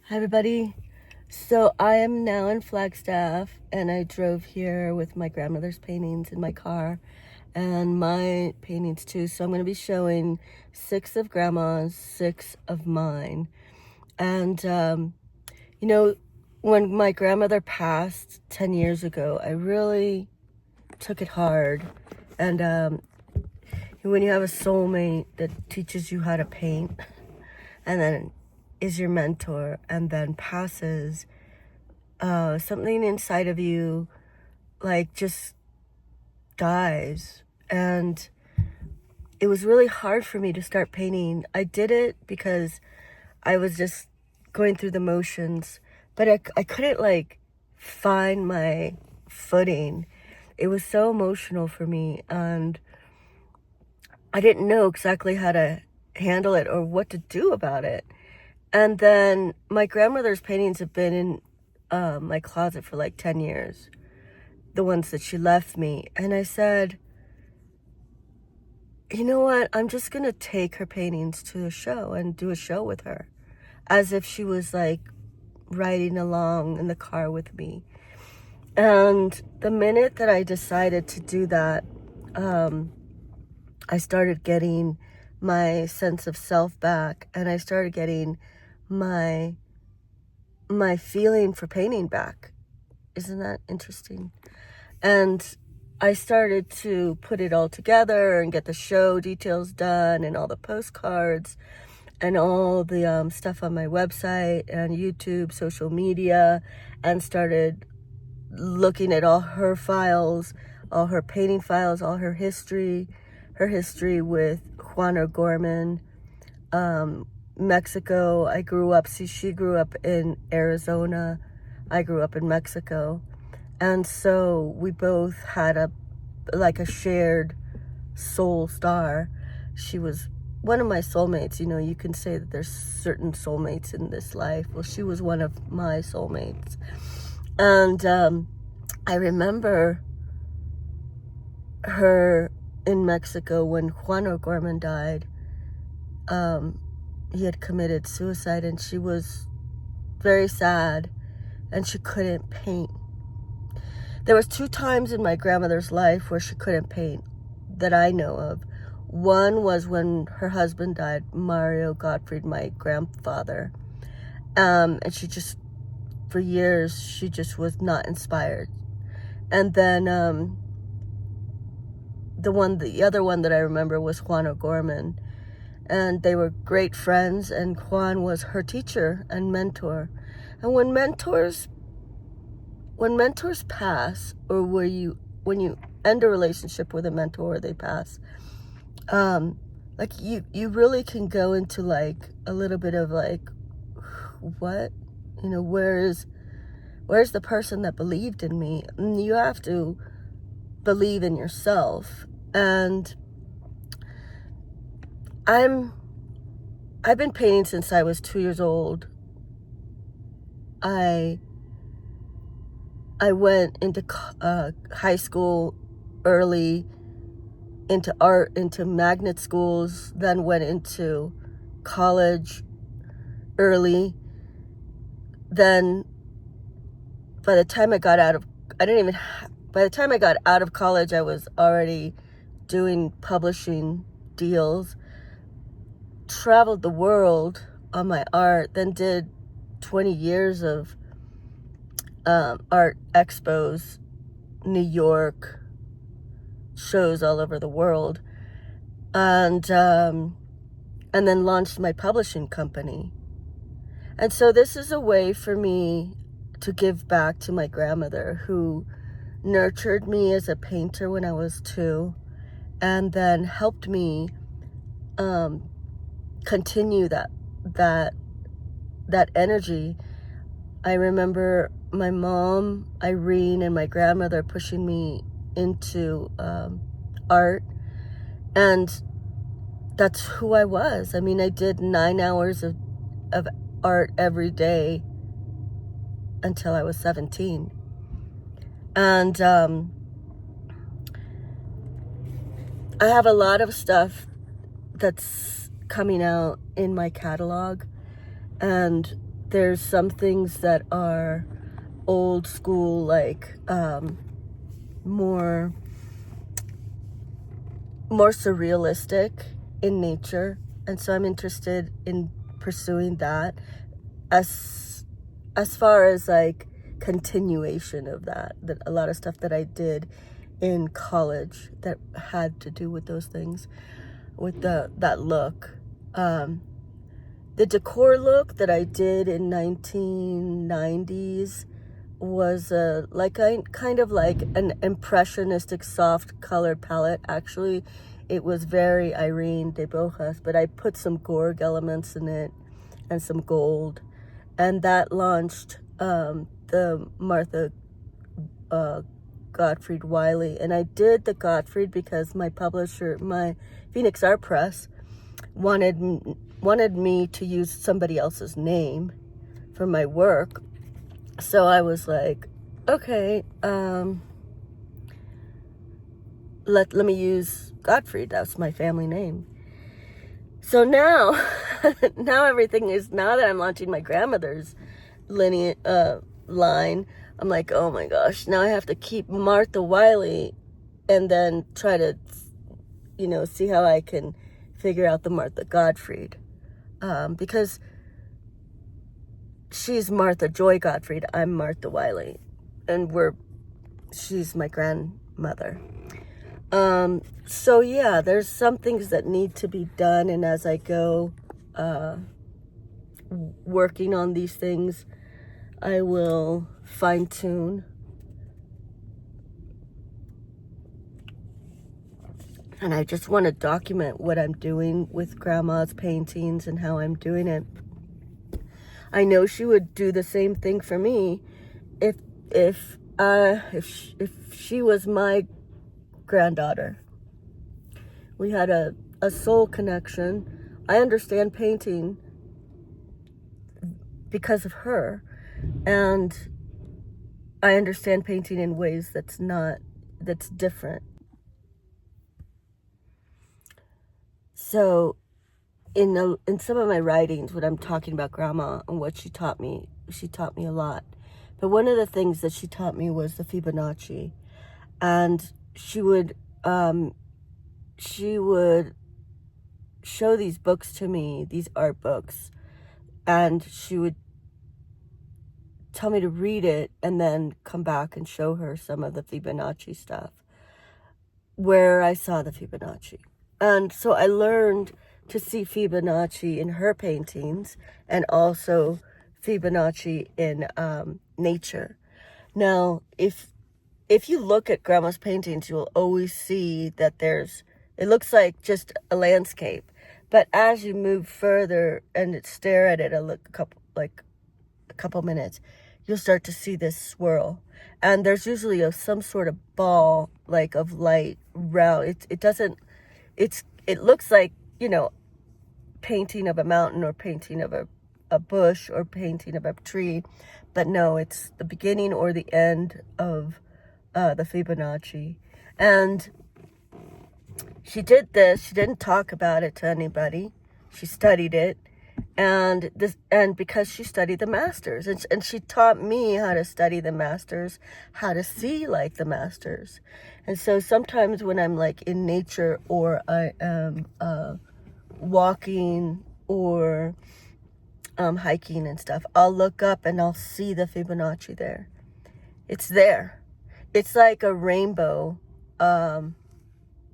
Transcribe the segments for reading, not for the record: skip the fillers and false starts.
Hi everybody. So I am now in Flagstaff and I drove here with my grandmother's paintings in my car and my paintings too. So I'm going to be showing 6 of grandma's, 6 of mine. And when my grandmother passed 10 years ago, I really took it hard. And when you have a soulmate that teaches you how to paint and then is your mentor and then passes, something inside of you like just dies. And it was really hard for me to start painting. I did it because I was just going through the motions, but I couldn't like find my footing. It was so emotional for me and I didn't know exactly how to handle it or what to do about it. And then my grandmother's paintings have been in my closet for like 10 years, the ones that she left me. And I said, you know what, I'm just gonna take her paintings to a show and do a show with her, as if she was like riding along in the car with me. And the minute that I decided to do that, I started getting my sense of self back, and I started getting my feeling for painting back. Isn't that interesting? And I started to put it all together and get the show details done and all the postcards and all the stuff on my website and YouTube, social media, and started looking at all her files, all her painting files, all her history with Juan O'Gorman, Mexico. I grew up, she grew up in Arizona. I grew up in Mexico. And so we both had a shared soul star. She was one of my soulmates. You know, you can say that there's certain soulmates in this life. Well, she was one of my soulmates. And I remember her in Mexico when Juan O'Gorman died. He had committed suicide and she was very sad and she couldn't paint. There was 2 times in my grandmother's life where she couldn't paint that I know of. One was when her husband died, Martha Gottfried, my grandfather. And she just, for years, she just was not inspired. And then the other one that I remember was Juan O'Gorman. And they were great friends, and Juan was her teacher and mentor. And when mentors pass, or when you end a relationship with a mentor or they pass, like you really can go into like a little bit of like, what, where's the person that believed in me? And you have to believe in yourself. And I've been painting since I was 2 years old. I went into high school early, into art, into magnet schools, then went into college early. Then by the time I got out of college, I was already doing publishing deals, traveled the world on my art, then did 20 years of art expos, New York, shows all over the world, and then launched my publishing company. And so this is a way for me to give back to my grandmother, who nurtured me as a painter when I was 2, and then helped me continue that energy. I remember my mom, Irene, and my grandmother pushing me into art, and that's who I was. I mean, I did 9 hours of art every day until I was 17. And I have a lot of stuff that's coming out in my catalog, and there's some things that are old school, like more surrealistic in nature, and so I'm interested in pursuing that as far as like continuation of that a lot of stuff that I did in college that had to do with those things, with that look. The decor look that I did in 1990s was kind of like an impressionistic soft colored palette. Actually, it was very Irene de Bojas, but I put some Gorg elements in it and some gold, and that launched the Martha Gottfried Wiley. And I did the Gottfried because my publisher, my Phoenix Art Press, wanted me to use somebody else's name for my work. So I was like, okay, let me use Gottfried. That's my family name. So now, now that I'm launching my grandmother's lineage line, I'm like, oh my gosh, now I have to keep Marta Wiley and then try to, see how I can figure out the Martha Gottfried. Because she's Martha Joy Gottfried, I'm Marta Wiley, and she's my grandmother. So yeah, there's some things that need to be done, and as I go working on these things, I will fine-tune. And I just want to document what I'm doing with Grandma's paintings and how I'm doing it. I know she would do the same thing for me if she was my granddaughter. We had a soul connection. I understand painting because of her, and I understand painting in ways that's different. So in some of my writings, when I'm talking about Grandma and what she taught me a lot. But one of the things that she taught me was the Fibonacci. And she would show these books to me, these art books, and she would tell me to read it and then come back and show her some of the Fibonacci stuff where I saw the Fibonacci. And so I learned to see Fibonacci in her paintings and also Fibonacci in nature. Now, if you look at Grandma's paintings, you'll always see that it looks like just a landscape. But as you move further and stare at it a couple minutes, you'll start to see this swirl. And there's usually some sort of ball, like of light round. It looks like, painting of a mountain or painting of a bush or painting of a tree. But no, it's the beginning or the end of the Fibonacci. And she did this. She didn't talk about it to anybody. She studied it. And because she studied the masters, and she taught me how to study the masters, how to see like the masters. And so sometimes when I'm like in nature, or I am walking or hiking and stuff, I'll look up and I'll see the Fibonacci there. It's there. It's like a rainbow,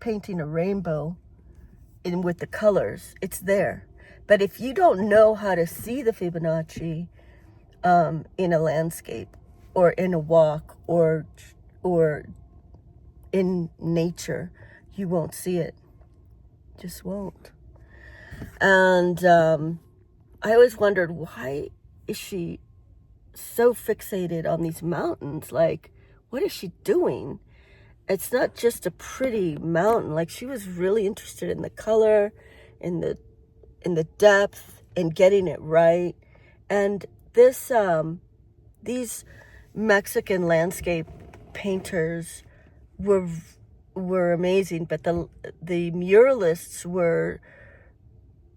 painting a rainbow with the colors. It's there. But if you don't know how to see the Fibonacci in a landscape or in a walk or in nature, you won't see it. Just won't. And I always wondered, why is she so fixated on these mountains? Like, what is she doing? It's not just a pretty mountain. Like, she was really interested in the color, in the depth, and getting it right. And these Mexican landscape painters were amazing, but the muralists were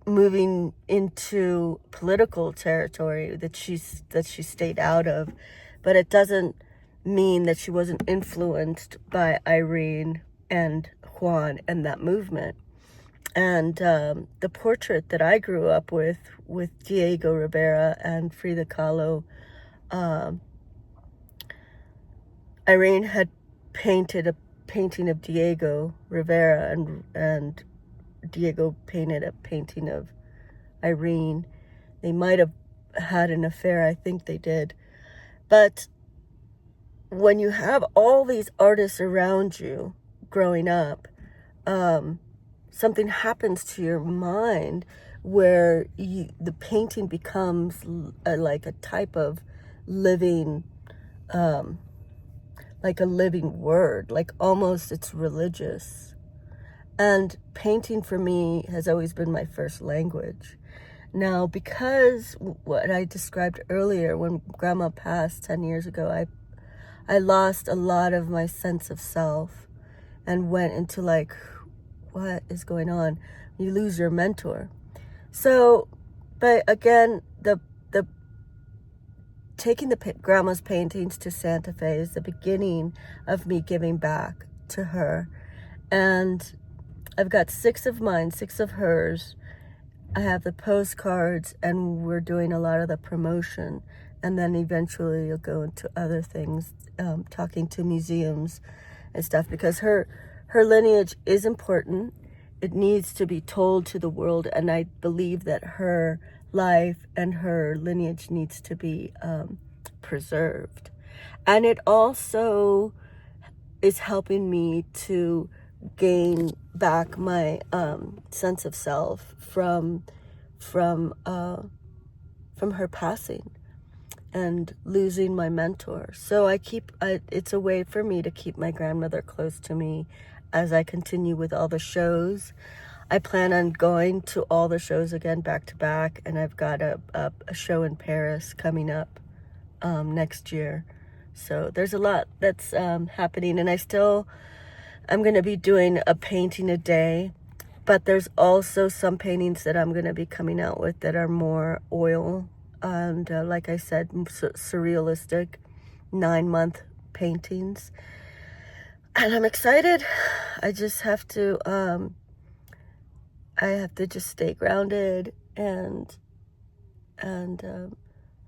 moving into political territory that she stayed out of, but it doesn't mean that she wasn't influenced by Irene and Juan and that movement. And the portrait that I grew up with Diego Rivera and Frida Kahlo, Irene had painted a painting of Diego Rivera, and Diego painted a painting of Irene. They might have had an affair, I think they did. But when you have all these artists around you growing up, something happens to your mind where the painting becomes like a type of living, like a living word, like almost it's religious. And painting for me has always been my first language. Now, because what I described earlier, when Grandma passed 10 years ago, I lost a lot of my sense of self and went into like, what is going on? You lose your mentor. So, but again, the taking the grandma's paintings to Santa Fe is the beginning of me giving back to her. And I've got 6 of mine, 6 of hers. I have the postcards, and we're doing a lot of the promotion. And then eventually you'll go into other things, talking to museums and stuff, because her lineage is important. It needs to be told to the world, and I believe that her life and her lineage needs to be preserved. And it also is helping me to gain back my sense of self from her passing and losing my mentor. So it's a way for me to keep my grandmother close to me as I continue with all the shows. I plan on going to all the shows again back to back, and I've got a show in Paris coming up next year. So there's a lot that's happening, and I'm going to be doing a painting a day, but there's also some paintings that I'm going to be coming out with that are more oil and, like I said, surrealistic 9-month paintings. And I'm excited. I just have to, just stay grounded and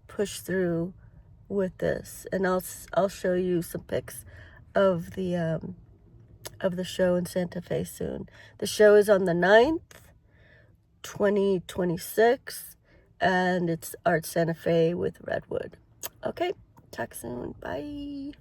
push through with this. And I'll show you some pics of the show in Santa Fe soon. The show is on the 9th, 2026, and it's Art Santa Fe with Redwood. Okay, talk soon. Bye.